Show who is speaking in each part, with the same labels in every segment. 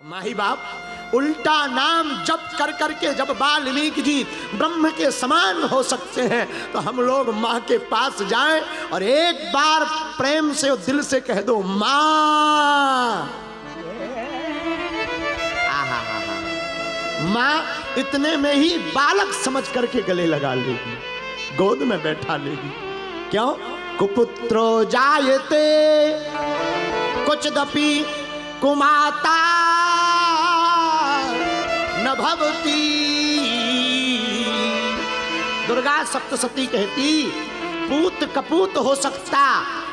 Speaker 1: माही बाप उल्टा नाम जप कर करके जब वाल्मीकि जी ब्रह्म के समान हो सकते हैं तो हम लोग माँ के पास जाएं और एक बार प्रेम से और दिल से कह दो माँ। माँ इतने में ही बालक समझ करके गले लगा लेगी, गोद में बैठा लेगी। क्यों? कुपुत्रो जायते कुचदपि कुमाता न भवती। दुर्गा सप्तशती कहती पूत कपूत हो सकता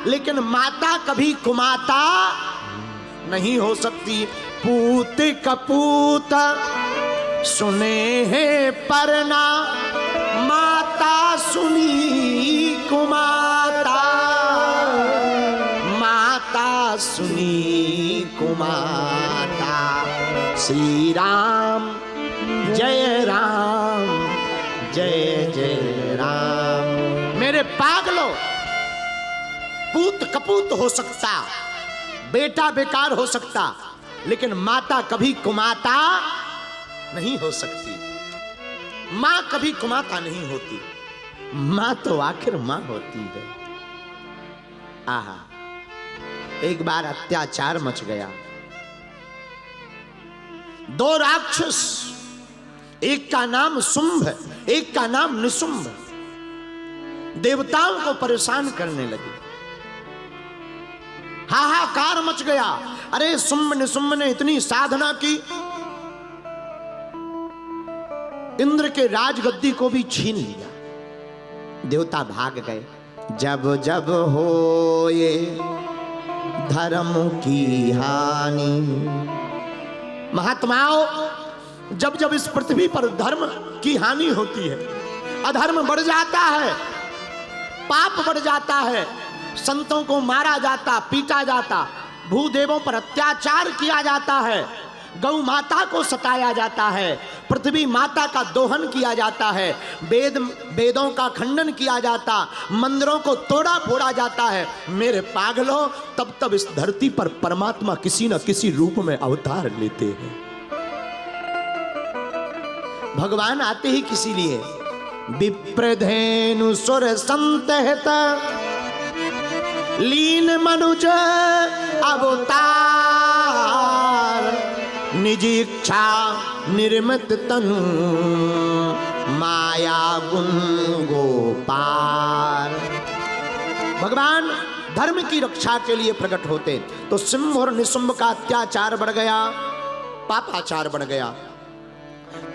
Speaker 1: लेकिन माता कभी कुमाता नहीं हो सकती। पूत कपूत सुने हैं पर ना माता सुनी कुमाता, माता सुनी कुमाता। श्री राम जय राम जय जय राम। मेरे पागलों, पूत कपूत हो सकता, बेटा बेकार हो सकता लेकिन माता कभी कुमाता नहीं हो सकती। मां कभी कुमाता नहीं होती, मां तो आखिर मां होती है। आहा, एक बार अत्याचार मच गया। दो राक्षस, एक का नाम शुंभ एक का नाम निशुंभ, देवताओं को परेशान करने लगे। हाहाकार मच गया। अरे शुंभ निशुंभ ने इतनी साधना की, इंद्र के राजगद्दी को भी छीन लिया। देवता भाग गए। जब जब होए धर्म की हानि, महात्माओं, जब जब इस पृथ्वी पर धर्म की हानि होती है, अधर्म बढ़ जाता है, पाप बढ़ जाता है, संतों को मारा जाता, पीटा जाता, भूदेवों पर अत्याचार किया जाता है, गौ माता को सताया जाता है, पृथ्वी माता का दोहन किया जाता है, वेदों का खंडन किया जाता, मंदिरों को तोड़ा फोड़ा जाता है। मेरे पागलों, तब तब इस धरती पर परमात्मा किसी न किसी रूप में अवतार लेते हैं। भगवान आते ही किसी लिए। विप्रधेनु सुर संतहित लीन मनुज अवतार, निज इच्छा निर्मित तनु माया गुण गोपार। भगवान धर्म की रक्षा के लिए प्रकट होते तो सिंह और निशुंभ का अत्याचार बढ़ गया, पापाचार बढ़ गया,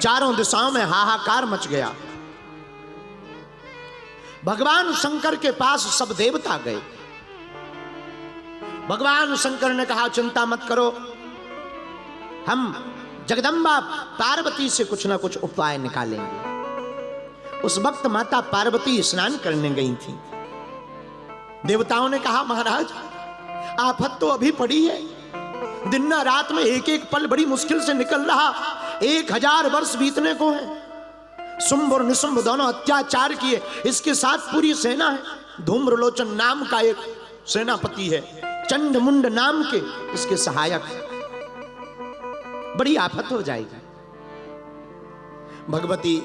Speaker 1: चारों दिशाओं में हाहाकार मच गया। भगवान शंकर के पास सब देवता गए। भगवान शंकर ने कहा चिंता मत करो, हम जगदम्बा पार्वती से कुछ ना कुछ उपाय निकालेंगे। उस वक्त माता पार्वती स्नान करने गई थी। देवताओं ने कहा महाराज आफत तो अभी पड़ी है, दिन रात में एक एक पल बड़ी मुश्किल से निकल रहा, 1000 वर्ष बीतने को है। शुंभ और निशुंभ दोनों अत्याचार किए, इसके साथ पूरी सेना है। धूम्रलोचन नाम का एक सेनापति है, चंडमुंड नाम के इसके सहायक, बड़ी आफत हो जाएगी। भगवती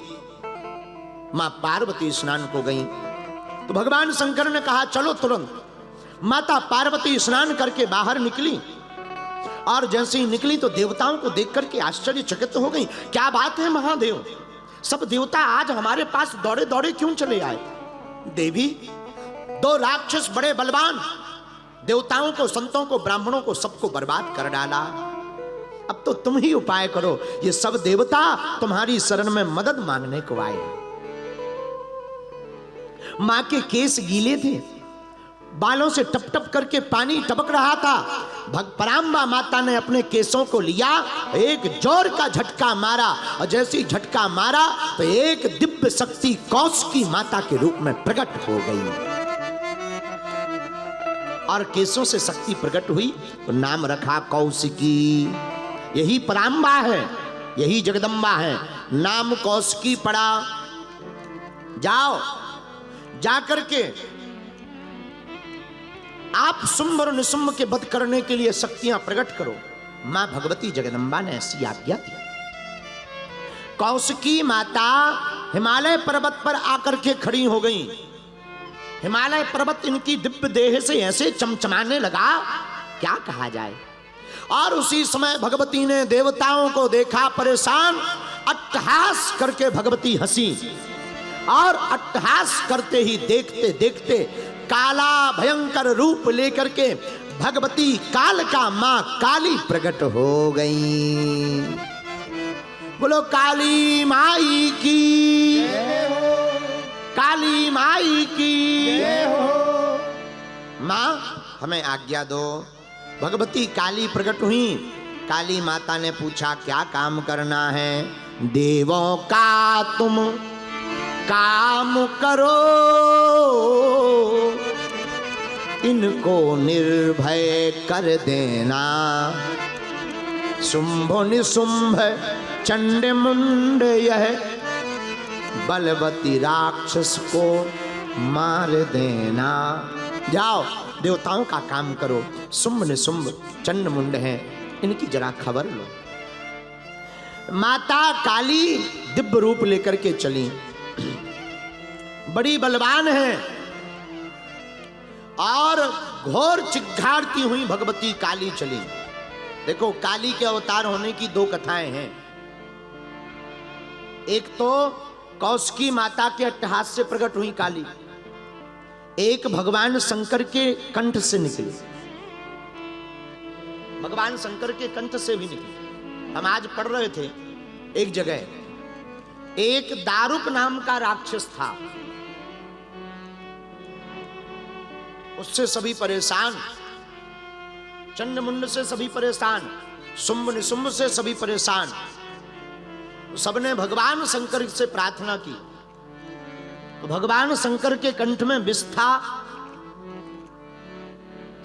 Speaker 1: मां पार्वती स्नान को गई तो भगवान शंकर ने कहा चलो तुरंत। माता पार्वती स्नान करके बाहर निकली और जैसे ही निकली तो देवताओं को देख करके आश्चर्यचकित हो गई। क्या बात है महादेव, सब देवता आज हमारे पास दौड़े दौड़े क्यों चले आए? देवी, 2 राक्षस बड़े बलवान देवताओं को, संतों को, ब्राह्मणों को, सबको बर्बाद कर डाला। अब तो तुम ही उपाय करो। ये सब देवता तुम्हारी शरण में मदद मांगने को आए हैं। मां के केस गीले थे, बालों से टप टप करके पानी टपक रहा था। पराम्बा माता ने अपने केसों को लिया, एक जोर का झटका मारा और जैसे ही झटका मारा तो एक दिव्य शक्ति कौशिकी माता के रूप में प्रकट हो गई और केसों से शक्ति प्रकट हुई तो नाम रखा कौशिकी। यही पराम्बा है, यही जगदम्बा है, नाम कौशिकी पड़ा। जाओ, जाकर के आप शुंभ और निशुंभ के वध करने के लिए शक्तियां प्रकट करो। मां भगवती जगदम्बा ने ऐसी आज्ञा दी। कौशिकी माता हिमालय पर्वत पर आकर के खड़ी हो गई। हिमालय पर्वत इनकी दिव्य देह से ऐसे चमचमाने लगा, क्या कहा जाए। और उसी समय भगवती ने देवताओं को देखा परेशान, अट्टहास करके भगवती हंसी और अट्टहास करते ही देखते देखते काला भयंकर रूप लेकर के भगवती कालका मां काली प्रकट हो गई। बोलो काली माई की, काली माई की। मां हमें आज्ञा दो। भगवती काली प्रकट हुई। काली माता ने पूछा क्या काम करना है। देवों का तुम काम करो, इनको निर्भय कर देना। शुंभ निशुंभ चंड मुंड यह बलवती राक्षस को मार देना। जाओ देवताओं का काम करो। शुंभ निशुंभ चंड मुंड है, इनकी जरा खबर लो। माता काली दिव्य रूप लेकर के चली, बड़ी बलवान है और घोर चिघाड़ती हुई भगवती काली चली। देखो काली के अवतार होने की दो कथाएं हैं। एक तो कौशिकी माता के अट्टहास से प्रकट हुई काली, एक भगवान शंकर के कंठ से निकली। भगवान शंकर के कंठ से भी निकली। हम आज पढ़ रहे थे एक जगह, एक दारुक नाम का राक्षस था, उससे सभी परेशान, चंडमुंड से सभी परेशान, शुंभ निशुंभ से सभी परेशान। सबने भगवान शंकर से प्रार्थना की तो भगवान शंकर के कंठ में विष था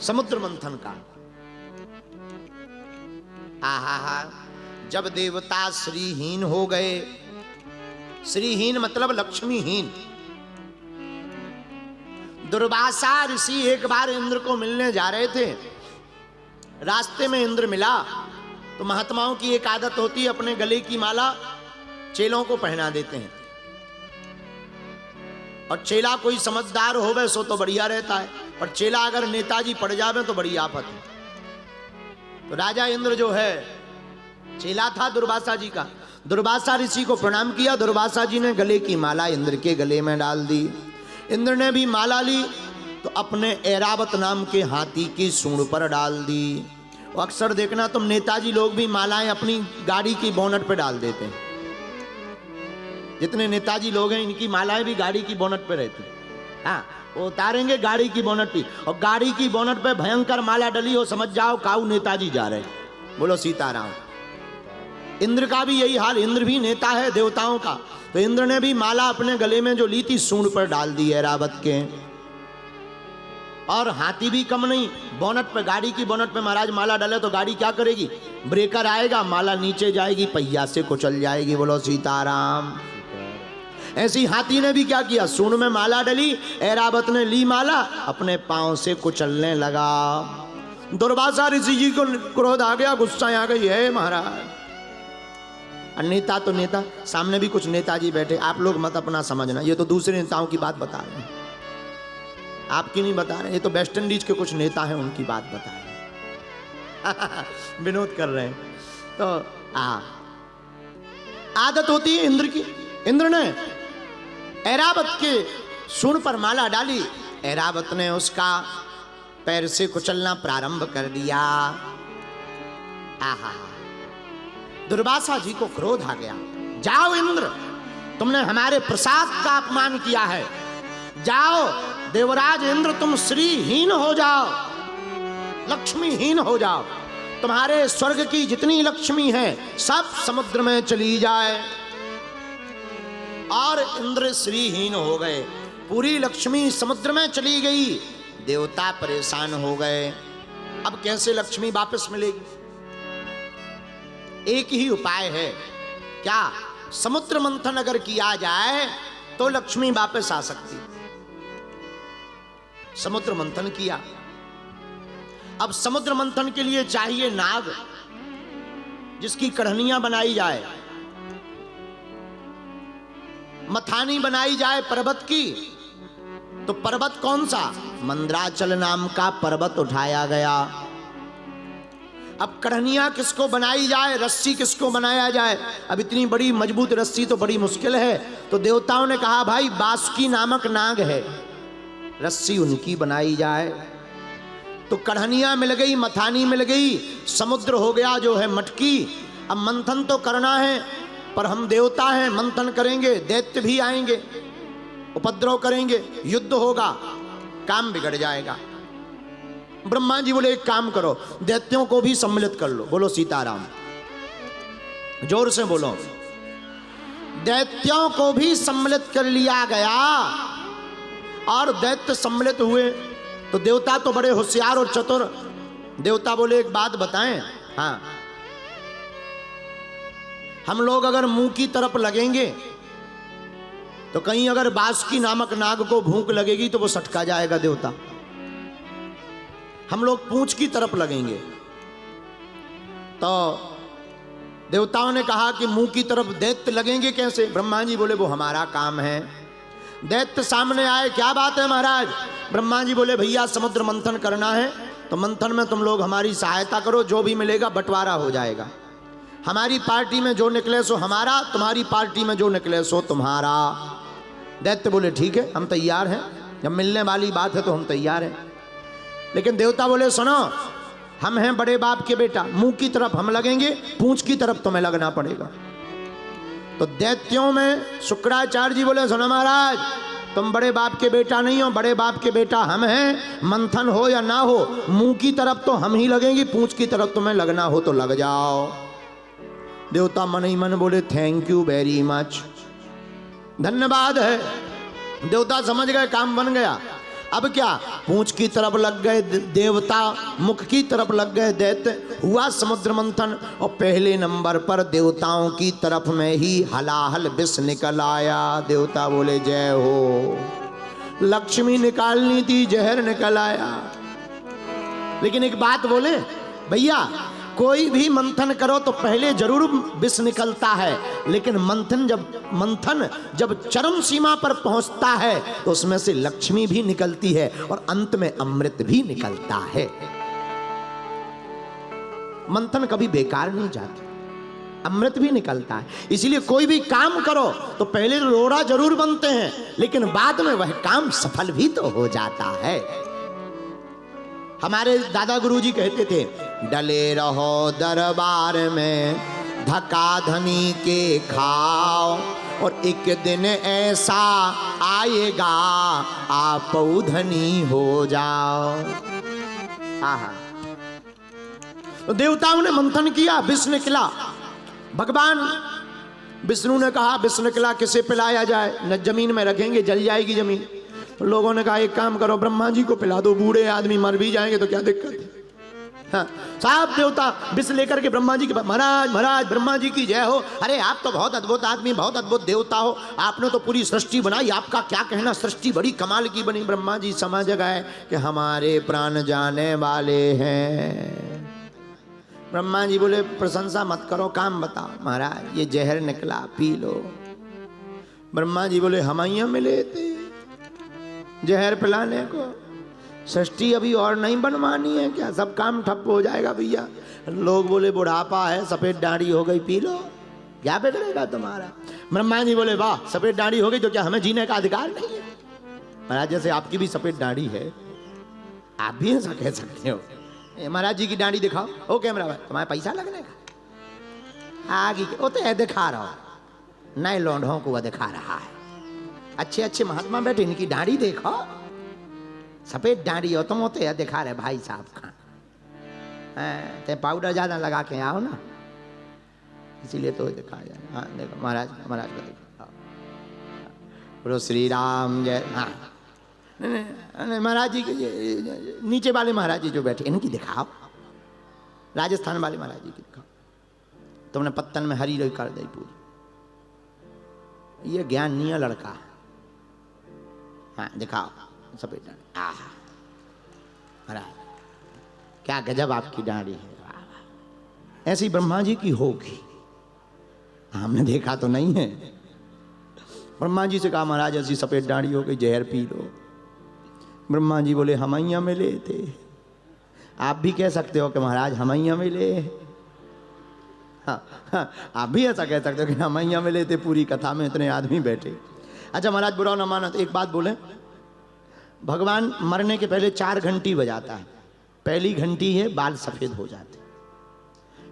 Speaker 1: समुद्र मंथन का। आहा, जब देवता श्रीहीन हो गए, श्रीहीन मतलब लक्ष्मीहीन। दुर्वासा ऋषि एक बार इंद्र को मिलने जा रहे थे, रास्ते में इंद्र मिला तो महात्माओं की एक आदत होती है, अपने गले की माला चेलों को पहना देते हैं। और चेला कोई समझदार हो वै सो तो बढ़िया रहता है, और चेला अगर नेताजी पड़ जावे तो बड़ी आफत है। तो राजा इंद्र जो है चेला था दुर्वासा जी का, दुर्वासा ऋषि को प्रणाम किया। दुर्वासा जी ने गले की माला इंद्र के गले में डाल दी। इंद्र ने भी माला ली तो अपने ऐरावत नाम के हाथी की सूंड पर डाल दी। अक्सर देखना तुम नेताजी लोग भी मालाएं अपनी गाड़ी की बोनट पे डाल देते हैं। जितने नेताजी लोग हैं इनकी मालाएं भी गाड़ी की बोनट पे रहती हैं। हाँ, वो उतारेंगे गाड़ी की बोनट पे, और गाड़ी की बोनट पे भयंकर माला डली हो, समझ जाओ काऊ नेताजी जा रहे। बोलो सीताराम। इंद्र का भी यही हाल, इंद्र भी नेता है देवताओं का। तो इंद्र ने भी माला अपने गले में जो ली थी सूंड पर डाल दी ऐरावत के। और हाथी भी कम नहीं, बोनट पे, गाड़ी की बोनट पे महाराज माला डाले तो गाड़ी क्या करेगी, ब्रेकर आएगा, माला नीचे जाएगी, पहिया से कुचल जाएगी। बोलो सीताराम। ऐसी हाथी ने भी क्या किया, सूंड में माला डली, ऐरावत ने ली माला, अपने पांव से कुचलने लगा। दुर्वासा ऋषि जी को क्रोध आ गया, गुस्सा आ गई है महाराज। नेता तो नेता, सामने भी कुछ नेताजी बैठे, आप लोग मत अपना समझना, ये तो दूसरे नेताओं की बात बता रहे हैं, आपकी नहीं बता रहे। ये तो वेस्ट इंडीज के कुछ नेता हैं, उनकी बात बता रहे हैं विनोद कर रहे हैं। तो आदत होती है इंद्र की। इंद्र ने ऐरावत के सूंड पर माला डाली, ऐरावत ने उसका पैर से कुचलना प्रारंभ कर दिया। आहा, दुर्वासा जी को क्रोध आ गया। जाओ इंद्र, तुमने हमारे प्रसाद का अपमान किया है, जाओ देवराज इंद्र, तुम श्रीहीन हो जाओ, लक्ष्मीहीन हो जाओ, तुम्हारे स्वर्ग की जितनी लक्ष्मी है सब समुद्र में चली जाए। और इंद्र श्रीहीन हो गए, पूरी लक्ष्मी समुद्र में चली गई। देवता परेशान हो गए, अब कैसे लक्ष्मी वापस मिलेगी। एक ही उपाय है, क्या, समुद्र मंथन अगर किया जाए तो लक्ष्मी वापस आ सकती। समुद्र मंथन किया। अब समुद्र मंथन के लिए चाहिए नाग, जिसकी कढ़नियां बनाई जाए, मथानी बनाई जाए पर्वत की, तो पर्वत कौन सा? मंदराचल नाम का पर्वत उठाया गया। अब कढ़नियां किसको बनाई जाए, रस्सी किसको बनाया जाए? अब इतनी बड़ी मजबूत रस्सी तो बड़ी मुश्किल है, तो देवताओं ने कहा भाई बासुकी नामक नाग है, रस्सी उनकी बनाई जाए। तो कढ़नियां मिल गई, मथानी मिल गई, समुद्र हो गया जो है मटकी। अब मंथन तो करना है, पर हम देवता हैं, मंथन करेंगे, दैत्य भी आएंगे, उपद्रव करेंगे, युद्ध होगा, काम बिगड़ जाएगा। ब्रह्मा जी बोले एक काम करो, दैत्यों को भी सम्मिलित कर लो। बोलो सीताराम, जोर से बोलो। दैत्यों को भी सम्मिलित कर लिया गया, और दैत्य सम्मिलित हुए। तो देवता तो बड़े होशियार और चतुर, देवता बोले एक बात बताएं, हाँ, हम लोग अगर मुंह की तरफ लगेंगे तो कहीं अगर बासुकी नामक नाग को भूख लगेगी तो वो सटका जाएगा देवता। हम लोग पूंछ की तरफ लगेंगे। तो देवताओं ने कहा कि मुंह की तरफ दैत्य लगेंगे कैसे? ब्रह्मा जी बोले वो हमारा काम है। दैत्य सामने आए, क्या बात है महाराज? ब्रह्मा जी बोले भैया समुद्र मंथन करना है, तो मंथन में तुम लोग हमारी सहायता करो, जो भी मिलेगा बंटवारा हो जाएगा। हमारी पार्टी में जो निकले सो हमारा, तुम्हारी पार्टी में जो निकले सो तुम्हारा। दैत्य बोले ठीक है, हम तैयार हैं, जब मिलने वाली बात है तो हम तैयार हैं। लेकिन देवता बोले सुनो, हम हैं बड़े बाप के बेटा, मुंह की तरफ हम लगेंगे, पूंछ की तरफ तुम्हें लगना पड़ेगा। तो दैत्यों में शुक्राचार्य जी बोले सुनो महाराज, तुम बड़े बाप के बेटा नहीं हो, बड़े बाप के बेटा हम हैं। मंथन हो या ना हो, मुंह की तरफ तो हम ही लगेंगे, पूंछ की तरफ तुम्हें लगना हो तो लग जाओ। देवता मन ही मन बोले थैंक यू वेरी मच, धन्यवाद है। देवता समझ गए काम बन गया। अब क्या, पूंछ की तरफ लग गए देवता, मुख की तरफ लग गए दैत्य, हुआ समुद्र मंथन। और पहले नंबर पर देवताओं की तरफ में ही हलाहल विष निकल आया। देवता बोले जय हो, लक्ष्मी निकालनी थी, जहर निकल आया। लेकिन एक बात बोले भैया, कोई भी मंथन करो तो पहले जरूर विष निकलता है, लेकिन मंथन जब चरम सीमा पर पहुंचता है तो उसमें से लक्ष्मी भी निकलती है और अंत में अमृत भी निकलता है। मंथन कभी बेकार नहीं जाता, अमृत भी निकलता है। इसीलिए कोई भी काम करो तो पहले रोड़ा जरूर बनते हैं, लेकिन बाद में वह काम सफल भी तो हो जाता है। हमारे दादा गुरुजी कहते थे, डले रहो दरबार में, धक्का धनी के खाओ, और एक दिन ऐसा आएगा आप धनी हो जाओ। आहा। तो देवताओं ने मंथन किया, विष निकला। भगवान विष्णु ने कहा विष निकला, किसे पिलाया जाए? न जमीन में रखेंगे, जल जाएगी जमीन। तो लोगों ने कहा एक काम करो, ब्रह्मा जी को पिला दो, बूढ़े आदमी मर भी जाएंगे तो क्या दिक्कत है। हाँ, साहब देवता विष लेकर के ब्रह्मा जी के पास, महाराज महाराज ब्रह्मा जी की जय हो। अरे आप तो बहुत अद्भुत आदमी, बहुत अद्भुत देवता हो, आपने तो पूरी सृष्टि बनाई, आपका क्या कहना, सृष्टि बड़ी कमाल की बनी। ब्रह्मा जी समझ गए कि हमारे प्राण जाने वाले हैं। ब्रह्मा जी बोले प्रशंसा मत करो, काम बताओ। महाराज ये जहर निकला, पी लो। ब्रह्मा जी बोले हम यहाँ मिले थे जहर पिलाने को, सृष्टि अभी और नहीं बनवानी है क्या? सब काम ठप हो जाएगा भैया। लोग बोले बुढ़ापा है, सफेद दाढ़ी हो गई, पी लो, क्या बिगड़ेगा तुम्हारा? ब्रह्मा जी बोले वाह, सफेद दाढ़ी हो गई तो क्या हमें जीने का अधिकार नहीं है? महाराज जैसे आपकी भी सफेद दाढ़ी है, आप भी ऐसा कह सकते हो। महाराज जी की दाढ़ी दिखाओ। ओ कैमरा भाई, तुम्हारा पैसा लगने का आगे वो तो दिखा रहा हो, नए लौंडों को वह दिखा रहा है। अच्छे अच्छे महात्मा बैठे, इनकी दाढ़ी देखो, सफेद दाढ़ी हो, तुम होते दिखा रहे भाई साहब का। ते पाउडर ज्यादा लगा के आओ ना, इसीलिए तो दिखा जाए। हाँ देखो महाराज, महाराज को देखो, बोलो श्री राम जय। हाँ महाराज जी के नीचे वाले महाराज जी जो बैठे, इनकी दिखाओ, राजस्थान वाले महाराज जी की दिखाओ। तुमने पत्तन में हरी रोई कर दी पूरी, ये ज्ञानीय लड़का। हाँ दिखाओ सफेद दाढ़ी। महाराज क्या गजब आपकी दाढ़ी है, ऐसी ब्रह्मा जी की होगी, हमने देखा तो नहीं है। ब्रह्मा जी से कहा महाराज ऐसी सफेद दाढ़ी हो गई, जहर पी लो। ब्रह्मा जी बोले हमैया मिले थे। आप भी कह सकते हो कि महाराज हमैया मिले। हाँ, आप भी ऐसा कह सकते हो कि हमैया मिले थे, पूरी कथा में इतने आदमी बैठे। अच्छा महाराज बुरा ना माना तो एक बात बोले, भगवान मरने के पहले 4 घंटी बजाता है। पहली घंटी है बाल सफेद हो जाते,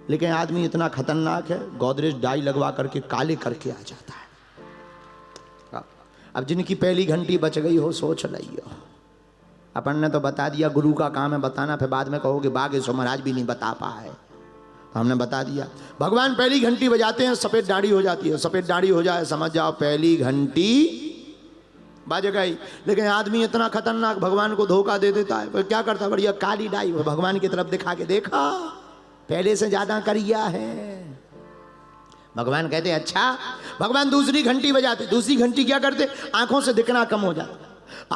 Speaker 1: लेकिन आदमी इतना खतरनाक है, गोदरेज डाई लगवा करके काले करके आ जाता है। अब जिनकी पहली घंटी बच गई हो सोच लियो। अपन ने तो बता दिया, गुरु का काम है बताना, फिर बाद में कहोगे बागेश्वर महाराज भी नहीं बता पाए, तो हमने बता दिया। भगवान पहली घंटी बजाते हैं, सफेद दाढ़ी हो जाती है। सफेद दाढ़ी हो जाए समझ जाओ पहली घंटी बज गई। लेकिन आदमी इतना खतरनाक भगवान को धोखा दे देता है, क्या करता है, बढ़िया काली डाई भगवान की तरफ दिखा के देखा पहले से ज्यादा करिया है। भगवान कहते अच्छा। भगवान दूसरी घंटी बजाते। दूसरी घंटी क्या करते, आंखों से दिखना कम हो जाता,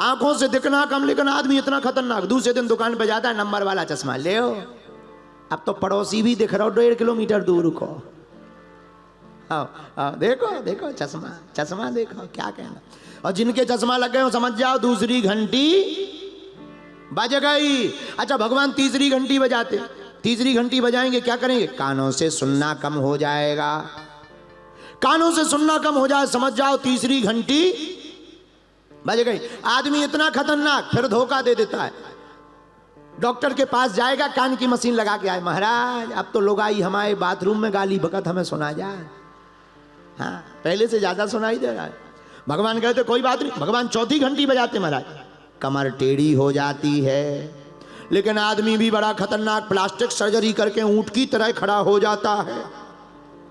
Speaker 1: आंखों से दिखना कम। लेकिन आदमी इतना खतरनाक, दूसरे दिन दुकान पे जाता है, नंबर वाला चश्मा ले आओ। अब तो पड़ोसी भी दिख रहा हो 1.5 किलोमीटर दूर को। आओ देखो देखो चश्मा, चश्मा देखो, क्या कहना। और जिनके चश्मा लग गए हो समझ जाओ दूसरी घंटी बज गई। अच्छा भगवान तीसरी घंटी बजाते। तीसरी घंटी बजाएंगे, क्या करेंगे, कानों से सुनना कम हो जाएगा। कानों से सुनना कम हो जाए समझ जाओ तीसरी घंटी बज गई। आदमी इतना खतरनाक, फिर धोखा दे देता है। डॉक्टर के पास जाएगा, कान की मशीन लगा के आए, महाराज अब तो लोग आई हमारे बाथरूम में गाली बकत हमें सुना जाए। हाँ पहले से ज्यादा सुनाई दे रहा है। भगवान कहते कोई बात नहीं। भगवान चौथी घंटी बजाते, महाराज कमर टेढ़ी हो जाती है। लेकिन आदमी भी बड़ा खतरनाक, प्लास्टिक सर्जरी करके ऊंट की तरह खड़ा हो जाता है।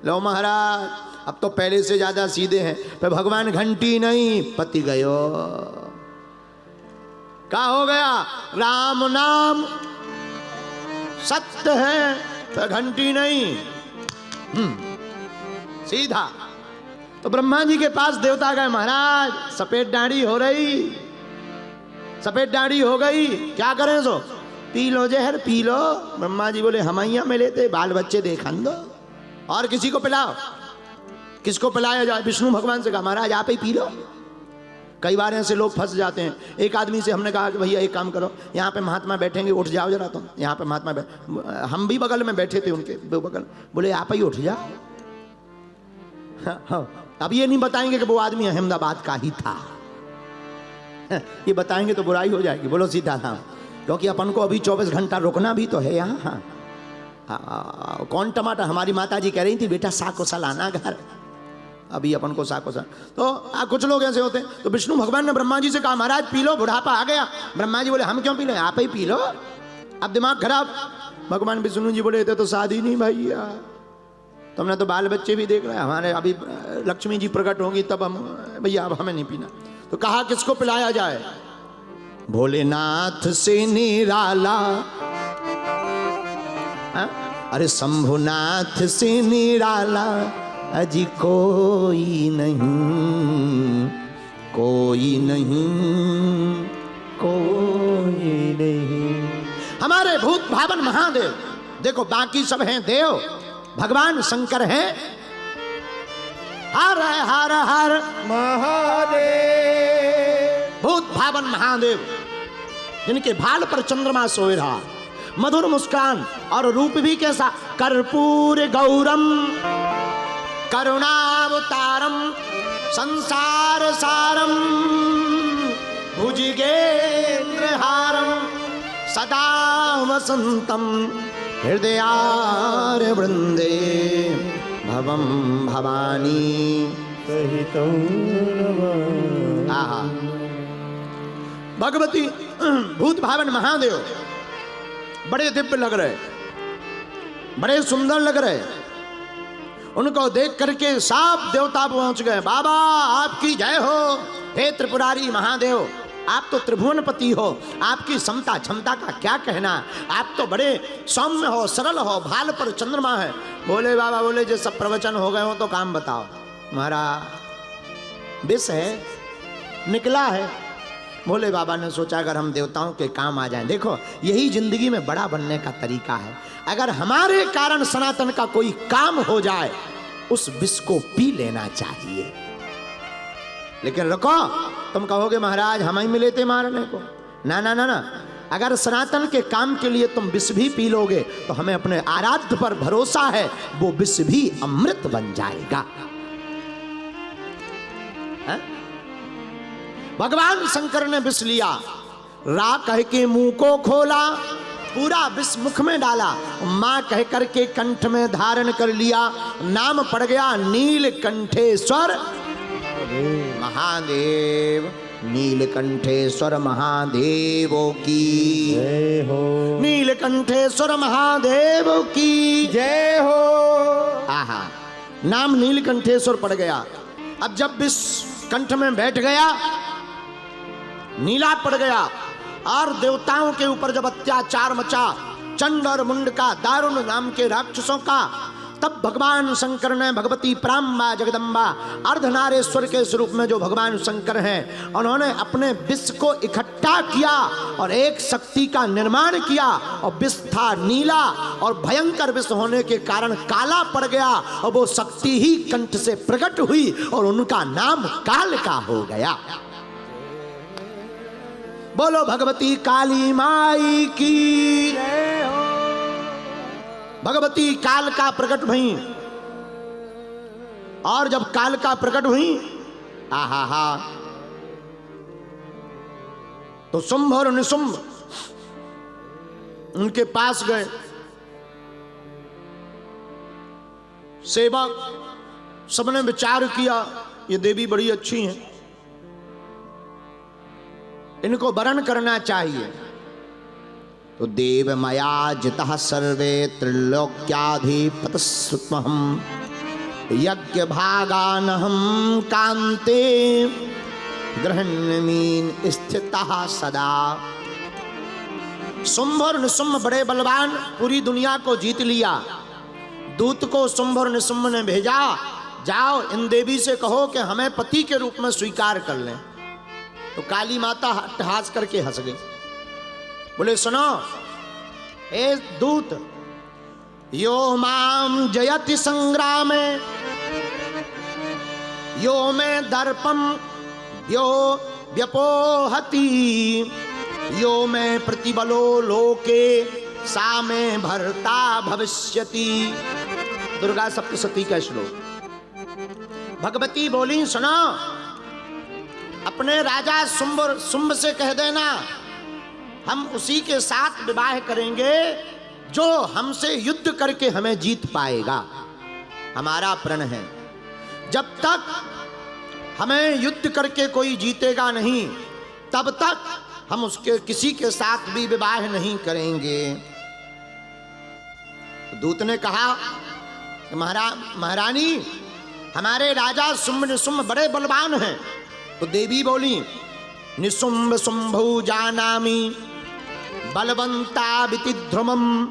Speaker 1: लो महाराज अब तो पहले से ज्यादा सीधे हैं। फिर भगवान घंटी नहीं, पति गयो। क्या हो गया, राम नाम सत्य है, तो घंटी नहीं, सीधा। तो ब्रह्मा जी के पास देवता गए, महाराज सफेद दाढ़ी हो रही, सफेद दाढ़ी हो गई, क्या करें सो, पी लो जहर पी लो। ब्रह्मा जी बोले हमैया मिले थे, बाल बच्चे देखन दो और किसी को पिलाओ। किसको पिलाया जाए, विष्णु भगवान से कहा महाराज आप ही पी लो। कई बार ऐसे लोग फंस जाते हैं। एक आदमी से हमने कहा कि भैया एक काम करो, यहाँ पे महात्मा बैठेंगे, उठ जाओ जरा तुम। यहाँ पे महात्मा हम भी बगल में बैठे थे, उनके बगल, बोले आप ही उठ जाओ। हाँ, अब ये नहीं बताएंगे कि वो आदमी अहमदाबाद का ही था। ये बताएंगे तो बुराई हो जाएगी। बोलो सीताराम। क्योंकि अपन को अभी 24 घंटा रुकना भी तो है यहाँ। कौन टमाटर, हमारी माता जी कह रही थी बेटा साको लाना घर, अभी अपन को साको सा। तो कुछ लोग ऐसे होते हैं। तो विष्णु भगवान ने ब्रह्मा जी से कहा महाराज पी लो, बुढ़ापा आ गया। ब्रह्मा जी बोले हम क्यों पी लें, आप ही पी लो, अब दिमाग खराब। भगवान विष्णु जी बोले थे तो शादी नहीं भैया, तुमने तो बाल बच्चे भी देख रहे हैं, हमारे अभी लक्ष्मी जी प्रकट होंगी तब हम, भैया अब हमें नहीं पीना। तो कहा किसको पिलाया जाए, भोलेनाथ से निराला, अरे शंभुनाथ से निराला अजी कोई नहीं, कोई नहीं, कोई नहीं। हमारे भूत भावन महादेव, देखो बाकी सब हैं देव, भगवान शंकर हैं। हर हर हर महादेव, भूत भावन महादेव, जिनके भाल पर चंद्रमा सोए रहा, मधुर मुस्कान और रूप भी कैसा, कर्पूर गौरम करुणावतारम संसार सारम भुजगेन्द्रहारम सदा वसंतम हृदयार वृंदे भवम भवानी सहितं आहा। भगवती भूत भावन महादेव बड़े दिव्य लग रहे, बड़े सुंदर लग रहे। उनको देख करके सब देवता पहुंच गए। बाबा आपकी जय हो, हे त्रिपुरारी महादेव, आप तो त्रिभुवनपति हो, आपकी समता क्षमता का क्या कहना, आप तो बड़े सौम्य हो, सरल हो, भाल पर चंद्रमा है। बोले बाबा, बोले जो सब प्रवचन हो गए हो तो काम बताओ। महाराज विष है, निकला है। भोले बाबा ने सोचा अगर हम देवताओं के काम आ जाएं, देखो यही जिंदगी में बड़ा बनने का तरीका है। अगर हमारे कारण सनातन का कोई काम हो जाए उस विष को पी लेना चाहिए। लेकिन रुको, तुम कहोगे महाराज हम ही मिले थे मारने को। ना ना ना ना, अगर सनातन के काम के लिए तुम विष भी पी लोगे तो हमें अपने आराध्य पर भरोसा है, वो विष भी अमृत बन जाएगा। है? भगवान शंकर ने विष लिया, रा कह के मुंह को खोला, पूरा विष मुख में डाला, मां कह करके कंठ में धारण कर लिया, नाम पड़ गया नीलकंठेश्वर महादेव। नीलकंठेश्वर महादेव की जय हो, नीलकंठेश्वर महादेव की जय हो। आहा, नाम नीलकंठेश्वर पड़ गया। अब जब विष कंठ में बैठ गया, नीला पड़ गया और देवताओं के ऊपर जब अत्याचार मचा, चंड और मुंड का, दारुण नाम के राक्षसों का, तब भगवान शंकर ने भगवती प्राम्बा जगदम्बा अर्धनारेश्वर के स्वरूप में जो भगवान शंकर हैं, उन्होंने अपने विष को इकट्ठा किया और एक शक्ति का निर्माण किया। और विष था नीला और भयंकर विष होने के कारण काला पड़ गया, और वो शक्ति ही कंठ से प्रकट हुई और उनका नाम काल का हो गया। बोलो भगवती काली माई की जय हो। भगवती काल का प्रकट हुई, और जब काल का प्रकट हुई, आहा हा, तो शुंभ और निशुंभ उनके पास गए। सेवक सबने विचार किया, ये देवी बड़ी अच्छी हैं, इनको वरण करना चाहिए। तो देव मया जितः सर्वे त्रिलोक्याधिपतस्त्वहं यज्ञ भागानहं कांते गृह्णामीन स्थितः सदा। शुंभ और निशुंभ बड़े बलवान, पूरी दुनिया को जीत लिया। दूत को शुंभ और निशुंभ ने भेजा, जाओ इन देवी से कहो कि हमें पति के रूप में स्वीकार कर लें। तो काली माता अट्टहास करके हंस गई, बोले सुनो ए दूत, यो माम जयति संग्रामे यो में दर्पम यो व्यपोहति यो में प्रतिबलो लोके सा में भरता भविष्यति। दुर्गा सप्तशती का श्लोक। भगवती बोली सुनो, अपने राजा शुंभ से कह देना हम उसी के साथ विवाह करेंगे जो हमसे युद्ध करके हमें जीत पाएगा। हमारा प्रण है, जब तक हमें युद्ध करके कोई जीतेगा नहीं तब तक हम उसके किसी के साथ भी विवाह नहीं करेंगे। दूत ने कहा महारानी, हमारे राजा शुंभ निशुंभ बड़े बलवान हैं। तो देवी बोली निशुंभ शुंभौ जानामि बलवंता विति ध्रुवम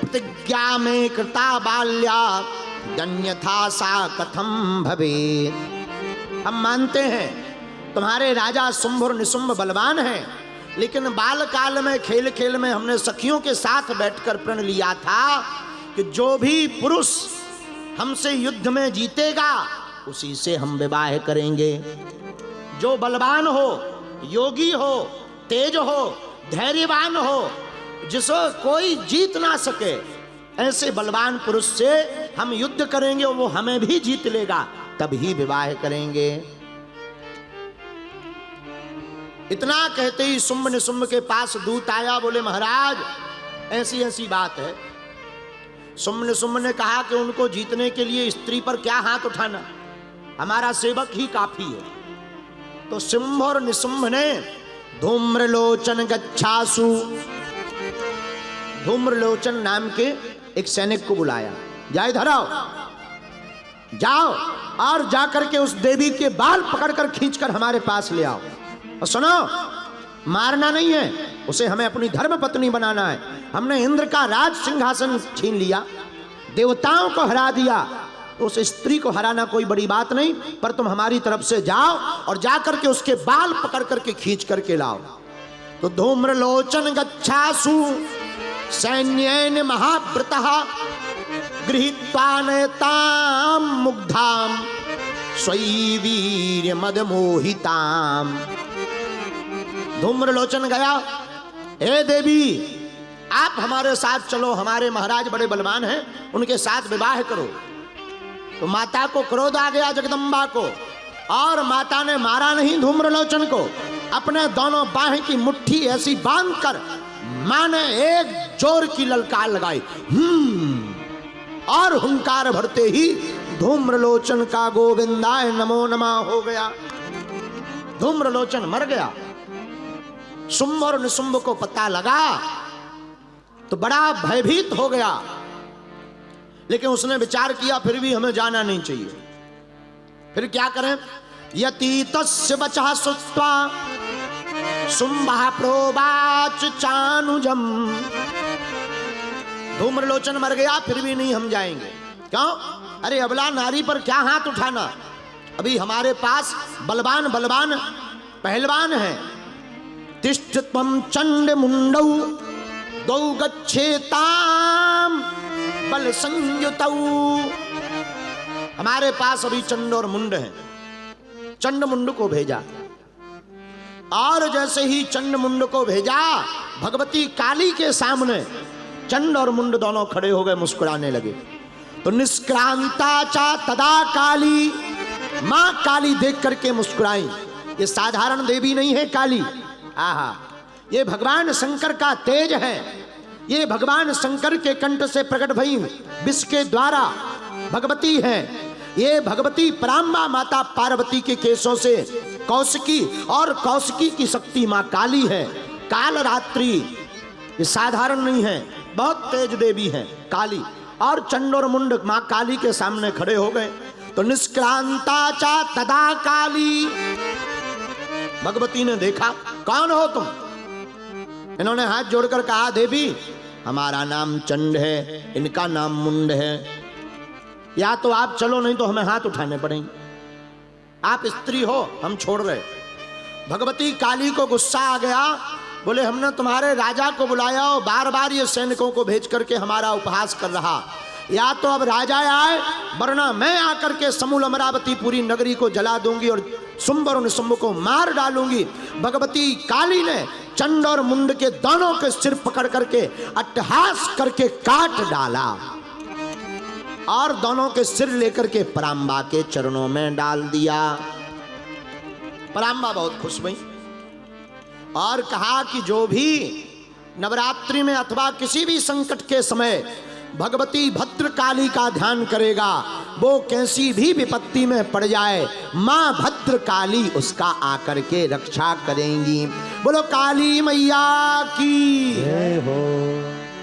Speaker 1: प्रतिज्ञा में कृता बाल्या अन्यथा सा कथम भवेत्। हम मानते हैं तुम्हारे राजा शुंभ और निशुंभ बलवान हैं, लेकिन बाल काल में खेल खेल में हमने सखियों के साथ बैठकर प्रण लिया था कि जो भी पुरुष हमसे युद्ध में जीतेगा उसी से हम विवाह करेंगे। जो बलवान हो, योगी हो, तेज हो, धैर्यवान हो, जिसको कोई जीत ना सके, ऐसे बलवान पुरुष से हम युद्ध करेंगे और वो हमें भी जीत लेगा, तभी विवाह करेंगे। इतना कहते ही शुंभ निशुंभ के पास दूत आया, बोले महाराज ऐसी ऐसी बात है। शुंभ निशुंभ ने कहा कि उनको जीतने के लिए स्त्री पर क्या हाथ उठाना, हमारा सेवक ही काफी है। तो शुंभ और निशुंभ ने धूम्रलोचन गच्छासु, धूम्रलोचन नाम के एक सैनिक को बुलाया, जाए धराओ, जाओ और जाकर के उस देवी के बाल पकड़कर खींचकर हमारे पास ले आओ। और सुनो, मारना नहीं है उसे, हमें अपनी धर्म पत्नी बनाना है। हमने इंद्र का राज सिंहासन छीन लिया, देवताओं को हरा दिया, उस स्त्री को हराना कोई बड़ी बात नहीं, पर तुम हमारी तरफ से जाओ और जाकर के उसके बाल पकड़ करके खींच करके लाओ। तो धूम्रलोचन गच्छासु सैन्येन महाव्रतः गृहीत्वा नयतां मुग्धां स्वयं वीर्य मद मोहितां। धूम्रलोचन गया, हे देवी आप हमारे साथ चलो, हमारे महाराज बड़े बलवान हैं, उनके साथ विवाह करो। तो माता को क्रोध आ गया, जगदम्बा को, और माता ने मारा नहीं धूम्रलोचन को, अपने दोनों बाहें की मुट्ठी ऐसी बांधकर मां ने एक जोर की ललकार लगाई, और हुंकार भरते ही धूम्रलोचन का गोविंदाय नमो नमः हो गया। धूम्रलोचन मर गया। शुंभ और निशुंभ को पता लगा तो बड़ा भयभीत हो गया, लेकिन उसने विचार किया फिर भी हमें जाना नहीं चाहिए। फिर क्या करें? यतीतस्य वचः श्रुत्वा शुंभः प्रोवाच चानुजम। धूम्रलोचन मर गया, फिर भी नहीं हम जाएंगे। क्यों? अरे अबला नारी पर क्या हाथ उठाना, अभी हमारे पास बलवान बलवान पहलवान हैं। तिष्ठ त्वं चंड मुंडौ दौ गच्छेताम बल संयुतौ। हमारे पास अभी चंड और मुंड है। चंड मुंड को भेजा, और जैसे ही चंड मुंड को भेजा, भगवती काली के सामने चंड और मुंड दोनों खड़े हो गए, मुस्कुराने लगे। तो निष्क्रांता चा तदा काली, मां काली देख करके मुस्कुराई। ये साधारण देवी नहीं है काली, आहा, ये भगवान शंकर का तेज है। ये भगवान शंकर के कंठ से प्रकट भई विष के द्वारा भगवती है। ये भगवती पराम्बा माता पार्वती के केशों से कौशिकी, और कौशिकी की शक्ति मां काली है। काल रात्रि, ये साधारण नहीं है, बहुत तेज देवी है काली। और चंड और मुंड मां काली के सामने खड़े हो गए। तो निष्क्रांता चा तदा काली, भगवती ने देखा, कौन हो तुम? इन्होंने हाथ जोड़कर कहा, देवी हमारा नाम चंड है, इनका नाम मुंड है, या तो आप चलो, नहीं तो हमें हाथ उठाने पड़ेंगे। आप स्त्री हो, हम छोड़ रहे। भगवती काली को गुस्सा आ गया, बोले हमने तुम्हारे राजा को बुलाया और बार बार ये सैनिकों को भेज करके हमारा उपहास कर रहा, या तो अब राजा आए, वरना मैं आकर के समूल अमरावती पूरी नगरी को जला दूंगी और शुंभ और निशुंभ को मार डालूंगी। भगवती काली ने चंड और मुंड के दोनों के सिर पकड़ करके अट्टहास करके काट डाला, और दोनों के सिर लेकर के पराम्बा के चरणों में डाल दिया। पराम्बा बहुत खुश हुई और कहा कि जो भी नवरात्रि में अथवा किसी भी संकट के समय भगवती भद्रकाली का ध्यान करेगा, वो कैसी भी विपत्ति में पड़ जाए, मां भद्रकाली उसका आकर के रक्षा करेंगी। बोलो काली मैया की जय हो।